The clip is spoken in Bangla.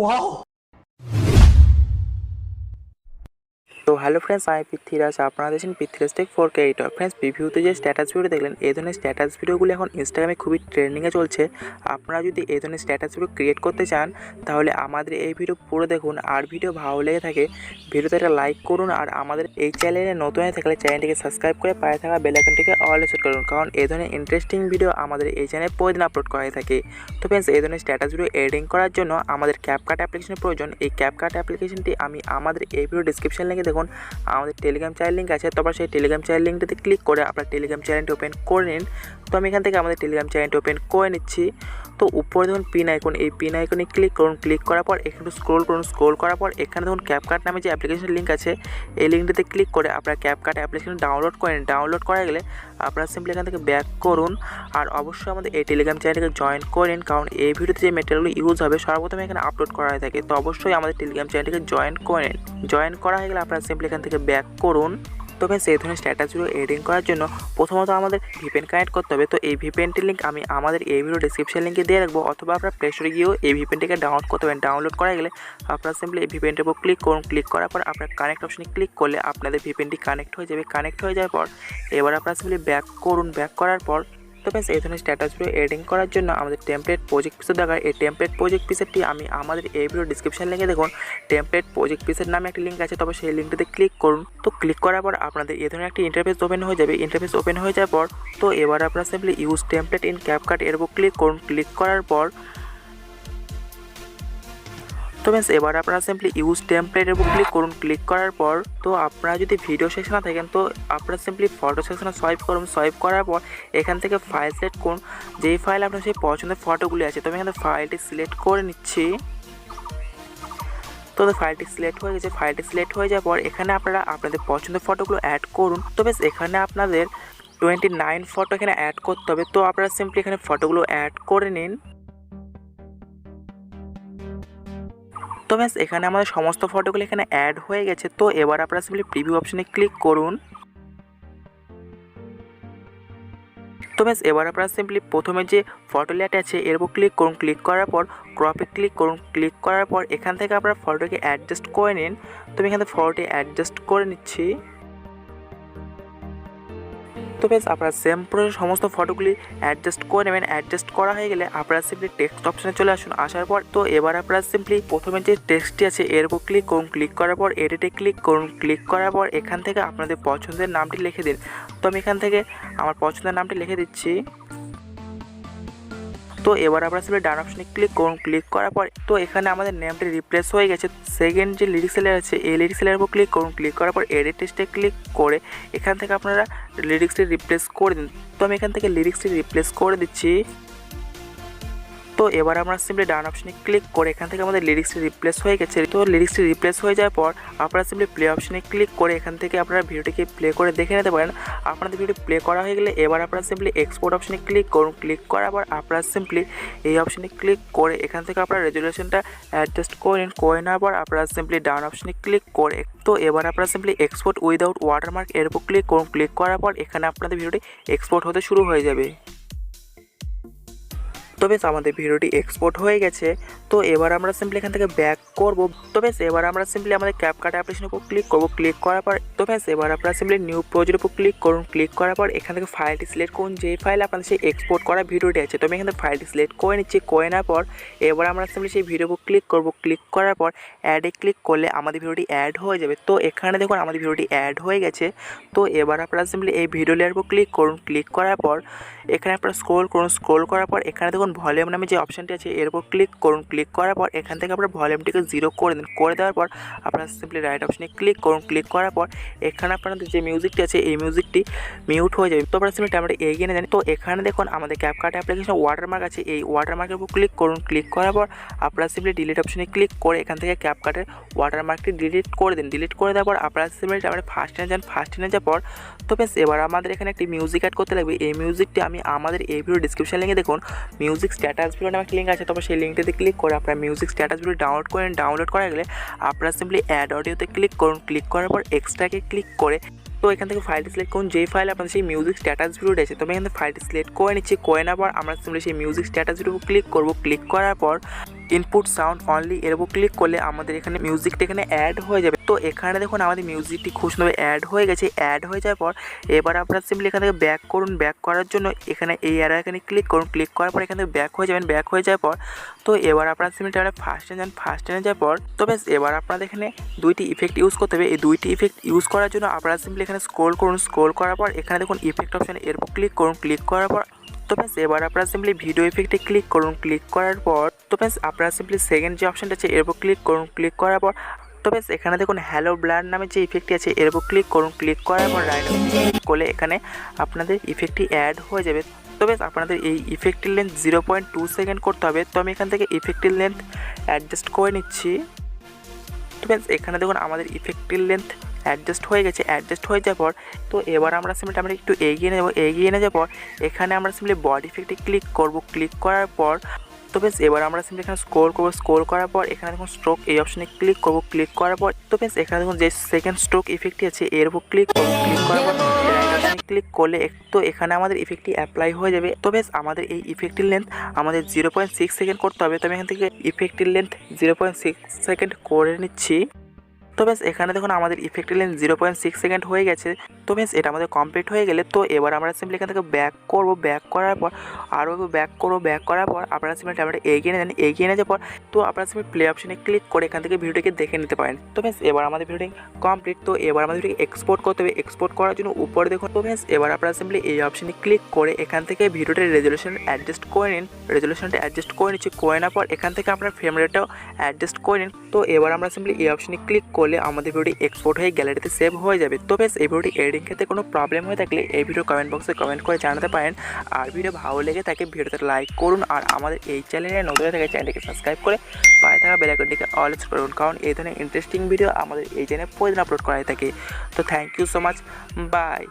Wow! তো হ্যালো ফ্রেন্ডস, আমি পৃথ্বীরাজ। আপনারা দেখছেন Prithviraj tech 4K editor. Friends, প্রিভিউতে যে স্ট্যাটাস ভিডিও দেখলেন, এই ধরনের স্ট্যাটাস ভিডিওগুলো এখন ইনস্টাগ্রামে খুবই ট্রেন্ডিংয়ে চলছে। আপনারা যদি এই ধরনের স্ট্যাটাস ভিডিও ক্রিয়েট করতে চান, তাহলে আমাদের এই ভিডিও পুরো দেখুন। আর ভিডিও ভালো লেগে থাকে ভিডিওতে একটা লাইক করুন। আর আমাদের এই চ্যানেলে নতুন হয়ে থাকলে চ্যানেলটিকে সাবস্ক্রাইব করে পাশে থাকা বেল আইকনটিকে অলে সেট করুন, কারণ এই ধরনের ইন্টারেস্টিং ভিডিও আমাদের এই চ্যানেলে প্রতিদিন আপলোড করা হয়ে থাকে। তো ফ্রেন্ডস, এই ধরনের স্ট্যাটাস ভিডিও এডিটিং করার জন্য আমাদের ক্যাপকাট অ্যাপ্লিকেশনের প্রয়োজন। এই ক্যাপকাট অ্যাপ্লিকেশনটি আমি আমাদের এই ভিডিও ডিসক্রিপশন লিঙ্কে দেখুন আমাদের টেলিগ্রাম চ্যানেল লিঙ্ক আছে। তারপর সেই টেলিগ্রাম চ্যানেল লিঙ্কটিতে ক্লিক করে আপনার টেলিগ্রাম চ্যানেলটি ওপেন করে নিন। তো আমি এখান থেকে আমাদের টেলিগ্রাম চ্যানেলটি ওপেন করে নিচ্ছি। তো উপরে দেখুন পিন আইকন, এই পিন আইকনে ক্লিক করুন। ক্লিক করার পর একটু স্ক্রোল করুন। স্ক্রোল করার পর এখানে দেখুন ক্যাপকাট নামে যে অ্যাপ্লিকেশন লিঙ্ক আছে, এই লিঙ্কটিতে ক্লিক করে আপনার ক্যাপকাট অ্যাপ্লিকেশন ডাউনলোড করে নিন। ডাউনলোড করা গেলে আপনারা সিম্পলি এখান থেকে ব্যাক করুন। আর অবশ্যই আমাদের এই টেলিগ্রাম চ্যানেলটিকে জয়েন করে নিন, কারণ এই ভিডিওতে যে মেটেরিয়ালগুলো ইউজ হবে সর্বপ্রথমে এখানে আপলোড করা হয়ে থাকে। তো অবশ্যই আমাদের টেলিগ্রাম চ্যানেলটিকে জয়েন করে নিন। জয়েন করা হয়ে গেলে আপনারা সিম্পলি এখান থেকে ব্যাক করুন। তো ফ্রেন্ডস, এই ধরনের স্ট্যাটাসগুলো এডিটিং করার জন্য প্রথমত আমাদের ভিপিএন কানেক্ট করতে হবে। তো এই ভিপিএনটির লিঙ্ক আমি আমাদের এই ভিডিও ডিসক্রিপশন লিঙ্কে দিয়ে রাখবো, অথবা আপনারা প্লে স্টোরে গিয়েও এই ভিপিএনটিকে ডাউনলোড করতে পারেন। ডাউনলোড করা গেলে আপনারা সিম্পলি এই ভিপিএনটির উপর ক্লিক করুন। ক্লিক করার পর আপনার কানেক্ট অপশনে ক্লিক করলে আপনাদের ভিপিএনটি কানেক্ট হয়ে যাবে। কানেক্ট হয়ে যাওয়ার পর এবার আপনারা সিম্পলি ব্যাক করুন। ব্যাক করার পর তো ফ্রেন্ডস, এই ধরনের স্ট্যাটাসগুলো এডিটিং করার জন্য আমাদের টেমপ্লেট প্রজেক্ট পিসের দরকার। এই টেমপ্লেট প্রজেক্ট পিসেরটি আমি আমাদের এই ভিডিও ডিসক্রিপশন লিঙ্কে দেখুন টেমপ্লেট প্রজেক্ট পিসের নামে একটা লিঙ্ক আছে। তবে সেই লিঙ্কটিতে ক্লিক করুন। তো ক্লিক করার পর আপনাদের এই ধরনের একটি ইন্টারফেস ওপেন হয়ে যাবে। ইন্টারফেস ওপেন হয়ে যাওয়ার পর তো এবার আপনারা simply use template in CapCut এর উপর ক্লিক করুন। ক্লিক করার পর তো ফ্রেন্ডস, এবার আপনারা সিম্পলি ইউজ টেমপ্লেটের উপর ক্লিক করুন। ক্লিক করার পর তো আপনারা যদি ভিডিও সেকশনে থাকেন, তো আপনারা সিম্পলি ফটো সেকশনে সোয়াইপ করুন। সোয়াইপ করার পর এখান থেকে ফাইল সিলেক্ট করুন। যেই ফাইল আপনার সেই পছন্দের ফটোগুলি আছে, তো আমি এখানে ফাইলটি সিলেক্ট করে নিচ্ছি। তো ফাইলটি সিলেক্ট হয়ে গেছে। ফাইলটি সিলেক্ট হয়ে যাওয়ার পর এখানে আপনারা আপনাদের পছন্দের ফটোগুলো অ্যাড করুন। তো বেশ, এখানে আপনাদের 29 ফটো এখানে অ্যাড করতে হবে। তো আপনারা সিম্পলি এখানে ফটোগুলো অ্যাড করে নিন। তো ব্যাস, এখানে আমাদের সমস্ত ফটোগুলো এখানে অ্যাড হয়ে গেছে। তো এবার আপনারা সিম্পলি প্রিভিউ অপশনে ক্লিক করুন। তো ব্যাস, এবার আপনারা সিম্পলি প্রথমে যে ফটো লেয়ারটি আছে এর উপর ক্লিক করুন। ক্লিক করার পর ক্রপে ক্লিক করুন। ক্লিক করার পর এখান থেকে আপনারা ফটোকে অ্যাডজাস্ট করে নিন। তো আমি এখান থেকে ফটোটি অ্যাডজাস্ট করে নিচ্ছি। তো বেশ, আপনারা সেম প্রসেস সমস্ত ফটোগুলি অ্যাডজাস্ট করে নেবেন। অ্যাডজাস্ট করা হয়ে গেলে আপনারা সিম্পলি টেক্সট অপশনে চলে আসুন। আসার পর তো এবার আপনারা সিম্পলি প্রথমে যে টেক্সটটি আছে এর উপর ক্লিক করুন। ক্লিক করার পর এডিটে ক্লিক করুন। ক্লিক করার পর এখান থেকে আপনাদের পছন্দের নামটি লিখে দিন। তো আমি এখান থেকে আমার পছন্দের নামটি লিখে দিচ্ছি। তো এবার আপনারা সিম্পলি ডান অপশনে ক্লিক করুন। ক্লিক করার পর তো এখানে আমাদের নেমটি রিপ্লেস হয়ে গেছে। সেকেন্ড যে লিরিক্স লেয়ার আছে এই লিরিক্স লেয়ারের উপর ক্লিক করুন। ক্লিক করার পর এডিট টেক্সটে ক্লিক করে এখান থেকে আপনারা লিরিক্সটি রিপ্লেস করে দিন। তো আমি এখান থেকে লিরিক্সটি রিপ্লেস করে দিচ্ছি। তো এবার আমরা সিম্পলি ডান অপশনে ক্লিক করে এখান থেকে আমাদের লিরিক্সটি রিপ্লেস হয়ে গেছে। তো লিরিক্সটি রিপ্লেস হয়ে যাওয়ার পর আপনারা সিম্পলি প্লে অপশনে ক্লিক করে এখান থেকে আপনারা ভিডিওটিকে প্লে করে দেখে নিতে পারেন। আপনাদের ভিডিও প্লে করা হয়ে গেলে এবার আপনারা সিম্পলি এক্সপোর্ট অপশনে ক্লিক করুন। ক্লিক করার পর আপনারা সিম্পলি এই অপশনে ক্লিক করে এখান থেকে আপনারা রেজুলেশনটা অ্যাডজাস্ট করে নিন। করে নেওয়ার পর আপনারা সিম্পলি ডান অপশনে ক্লিক করে তো এবার আপনারা সিম্পলি এক্সপোর্ট উইদাউট ওয়াটারমার্ক এর উপর ক্লিক করুন। ক্লিক করার পর এখানে আপনাদের ভিডিওটি এক্সপোর্ট হতে শুরু হয়ে যাবে। তো বেশ, আমাদের ভিডিওটি এক্সপোর্ট হয়ে গেছে। তো এবার আমরা সিম্পলি এখান থেকে ব্যাক করব। তো বেশ, এবার আমরা সিম্পলি আমাদের ক্যাপকাট অ্যাপ্লিকেশনের উপর ক্লিক করব। ক্লিক করার পর তো বেশ, এবার আপনারা সিম্পলি নিউ প্রজেক্টের উপর ক্লিক করুন। ক্লিক করার পর এখান থেকে ফাইলটি সিলেক্ট করুন, যেই ফাইল আপনাদের সেই এক্সপোর্ট করা ভিডিওটি আছে। তো আমি এখান থেকে ফাইলটি সিলেক্ট করে নিচ্ছি। করে নেওয়ার পর এবার আমরা সিম্পলি সেই ভিডিওর উপর ক্লিক করব। ক্লিক করার পর অ্যাডে ক্লিক করলে আমাদের ভিডিওটি অ্যাড হয়ে যাবে। তো এখানে দেখুন আমাদের ভিডিওটি অ্যাড হয়ে গেছে। তো এবার আপনারা সিম্পলি এই ভিডিও লেয়ারের উপর ক্লিক করুন। ক্লিক করার পর এখানে আপনারা স্ক্রোল করুন। স্ক্রোল করার পর এখানে দেখুন ভলিউম নামে যে অপশনটি আছে এর উপর ক্লিক করুন। ক্লিক করার পর এখান থেকে আপনারা ভলিউমটিকে 0 করে দিন। করে দেওয়ার পর আপনারা সিম্পলি রাইট অপশনে ক্লিক করুন। ক্লিক করার পর এখানে আপনাদের যে মিউজিকটি আছে এই মিউজিকটি মিউট হয়ে যাবে। তো আপনারা সিম্পলি ক্যামেরাটা এগিয়ে নিয়ে যান। তো এখানে দেখুন আমাদের ক্যাপকাট অ্যাপ্লিকেশনে ওয়াটারমার্ক আছে, এই ওয়াটারমার্কের উপর ক্লিক করুন। ক্লিক করার পর আপনারা সিম্পলি ডিলিট অপশনে ক্লিক করে এখান থেকে ক্যাপকাটের ওয়াটারমার্কটি ডিলিট করে দিন। ডিলিট করে দেওয়ার পর আপনারা সিম্পলি ক্যামেরা ফার্স্ট যান। ফার্স্ট যাওয়ার পর তো বেশ, এবার আমাদের এখানে একটি মিউজিক অ্যাড করতে লাগবে। এই মিউজিকটি আমি আমাদের এই ভিডিও ডিসক্রিপশন লিঙ্কে দেখুন মিউজিক স্ট্যাটাস ভিডিও নামে একটা লিঙ্ক আছে। তবে সেই লিঙ্কটিতে ক্লিক করে আপনারা মিউজিক স্ট্যাটাস ভিডিও ডাউনলোড করেন। ডাউনলোড করা গেলে আপনারা সিম্পলি অ্যাড অডিওতে ক্লিক করুন। ক্লিক করার পর এক্সট্রাকে ক্লিক করে তো এখান থেকে ফাইলটি সিলেক্ট করুন, যেই ফাইল আপনাদের সেই মিউজিক স্ট্যাটাস ভিডিওটা আছে। তো আমি এখান থেকে ফাইলটি সিলেক্ট করে নিচ্ছি। করে নেওয়ার পর আমরা সিম্পলি সেই মিউজিক স্ট্যাটাস ভিডিও ক্লিক করব। ক্লিক করার পর ইনপুট সাউন্ড অনলি এর উপর ক্লিক করলে আমাদের এখানে মিউজিকটা এখানে অ্যাড হয়ে যাবে। তো এখানে দেখুন আমাদের মিউজিকটি খুব সুন্দর অ্যাড হয়ে গেছে। অ্যাড হয়ে যাওয়ার পর এবার আপনারা সিম্পলি এখান থেকে ব্যাক করুন। ব্যাক করার জন্য এখানে এই অ্যারো এখানে ক্লিক করুন। ক্লিক করার পর এখান থেকে ব্যাক হয়ে যাবেন। ব্যাক হয়ে যাওয়ার পর তো এবার আপনারা সিম্পলি ফার্স্টে যান। ফার্স্টে যাওয়ার পর তো বেশ এবার আপনাদের এখানে দুইটি ইফেক্ট ইউজ করতে হবে। এই দুইটি ইফেক্ট ইউজ করার জন্য আপনারা সিম্পলি এখানে স্ক্রল করুন। স্ক্রল করার পর এখানে দেখুন ইফেক্ট অপশানে এর উপর ক্লিক করুন। ক্লিক করার পর তো ফ্রেন্ডস এবার আপনারা সিম্পলি ভিডিও ইফেক্টে ক্লিক করুন। ক্লিক করার পর তো ফ্রেন্ডস আপনারা সিম্পলি সেকেন্ড যে অপশানটা আছে এর উপর ক্লিক করুন। ক্লিক করার পর তো ফ্রেন্ডস এখানে দেখুন হ্যালো ব্লার নামে যে ইফেক্টটি আছে এর উপর ক্লিক করুন। ক্লিক করার পর রাইট ক্লিক করলে এখানে আপনাদের ইফেক্টটি অ্যাড হয়ে যাবে। তো বেশ আপনাদের এই ইফেক্টের লেন্থ 0.2 সেকেন্ড করতে হবে। তো আমি এখান থেকে ইফেক্টের লেন্থ অ্যাডজাস্ট করে নিচ্ছি। তো ফ্রেন্ডস এখানে দেখুন আমাদের ইফেক্টের লেন্থ অ্যাডজাস্ট হয়ে গেছে। অ্যাডজাস্ট হয়ে যাওয়ার পর তো এবার আমরা সিম্পলি আমরা একটু এগিয়ে নিয়ে যাবো। এগিয়ে নিয়ে যাওয়ার পর এখানে আমরা সিম্পলি বডি ইফেক্টে ক্লিক করব। ক্লিক করার পর তো বেশ এবার আমরা সিম্পলি এখানে স্ক্রল করবো। স্ক্রল করার পর এখানে দেখুন স্ট্রোক এই অপশানে ক্লিক করব। ক্লিক করার পর তো বেশ এখানে দেখুন যে সেকেন্ড স্ট্রোক ইফেক্টটি আছে এর উপর ক্লিক করব। ক্লিক করার পর ক্লিক করলে তো এখানে আমাদের ইফেক্টটি অ্যাপ্লাই হয়ে যাবে। তো বেশ আমাদের এই ইফেক্টের লেন্থ আমাদের 0.6 সেকেন্ড করতে হবে। তো আমি এখান থেকে ইফেক্টের লেন্থ 0.6 সেকেন্ড করে নিচ্ছি। তো বেশ এখানে দেখুন আমাদের ইফেক্টের লেন্থ 0.6 সেকেন্ড হয়ে গেছে। তো বেশ এটা আমাদের কমপ্লিট হয়ে গেলে তো এবার আমরা সিম্পলি এখান থেকে ব্যাক করব। ব্যাক করার পর আরও ব্যাক করবো। ব্যাক করার পর আপনারা সিম্পলি ট্যাবলেট এগিয়ে নিয়ে যান। এগিয়ে নিয়ে যাওয়ার পর তো আপনারা সিম্পলি প্লে অপশানে ক্লিক করে এখান থেকে ভিডিওটিকে দেখে নিতে পারেন। তো বেশ এবার আমাদের ভিডিওটি কমপ্লিট। তো এবার আমাদের ভিডিওকে এক্সপোর্ট করতে হবে। এক্সপোর্ট করার জন্য উপরে দেখুন তো বেশ এবার আপনারা সিম্পলি এই অপশানে ক্লিক করে এখান থেকে ভিডিওটির রেজলিউশন অ্যাডজাস্ট করে নিন। রেজলিউশনটা অ্যাডজাস্ট করে নিচ্ছি। করে নেওয়ার পর এখান থেকে আপনার ফ্রেম রেটটাও অ্যাডজাস্ট করে নিন। তো এবার আমরা সিম্পলি এই অপশানে ক্লিক করলে আমাদের ভিডিওটি এক্সপোর্ট হয়ে গ্যালারিতে সেভ হয়ে যাবে। তো বেশ এই ভিডিওটি এডিটিং ক্ষেত্রে কোনো প্রবলেম হয়ে থাকলে এই ভিডিও কমেন্ট বক্সে কমেন্ট করে জানাতে পারেন। আর ভিডিও ভালো লেগে থাকে ভিডিওতে লাইক করুন। আর আমাদের এই চ্যানেলে নতুন হয়ে থাকে চ্যানেলটিকে সাবস্ক্রাইব করে পায়ে থাকা বেল আইকনটিকে অল সেট করুন, কারণ এই ধরনের ইন্টারেস্টিং ভিডিও আমাদের এই চ্যানেলে প্রতিদিন আপলোড করা হয়ে থাকে। তো thank you so much. By.